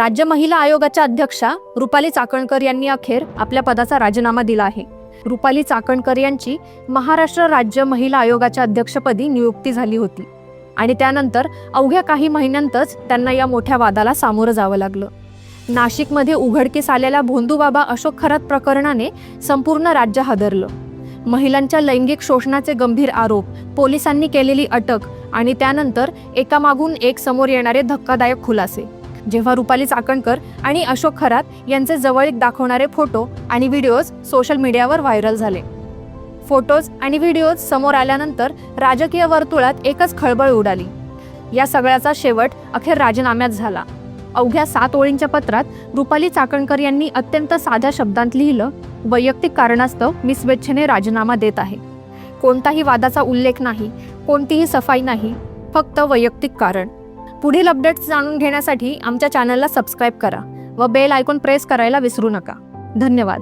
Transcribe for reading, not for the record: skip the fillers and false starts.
राज्य महिला आयोगाच्या अध्यक्षा रुपाली चाकणकर यांनी अखेर आपल्या पदाचा राजीनामा दिला आहे. रुपाली चाकणकर यांची महाराष्ट्र राज्य महिला आयोगाच्या अध्यक्षपदी नियुक्ती झाली होती आणि त्यानंतर अवघ्या काही महिन्यांतच त्यांना या मोठ्या वादाला सामोरं जावं लागलं. नाशिकमध्ये उघडकीस आलेल्या भोंदूबाबा अशोक खरात प्रकरणाने संपूर्ण राज्य हादरलं. महिलांच्या लैंगिक शोषणाचे गंभीर आरोप, पोलिसांनी केलेली अटक आणि त्यानंतर एकामागून एक समोर येणारे धक्कादायक खुलासे. जेव्हा रुपाली चाकणकर आणि अशोक खरात यांचे जवळीक दाखवणारे फोटो आणि व्हिडिओज सोशल मीडियावर व्हायरल झाले. फोटोज आणि व्हिडिओज समोर आल्यानंतर राजकीय वर्तुळात एकच खळबळ उडाली. या सगळ्याचा शेवट अखेर राजीनाम्यात झाला. अवघ्या 7 ओळींच्या पत्रात रुपाली चाकणकर यांनी अत्यंत साध्या शब्दांत लिहिलं, वैयक्तिक कारणास्तव मी स्वेच्छेने राजीनामा देत आहे. कोणताही वादाचा उल्लेख नाही, कोणतीही सफाई नाही, फक्त वैयक्तिक कारण. पुढील अपडेट्स जाणून घेण्यासाठी आमच्या चॅनलला सबस्क्राईब करा व बेल आयकॉन प्रेस करायला विसरू नका. धन्यवाद.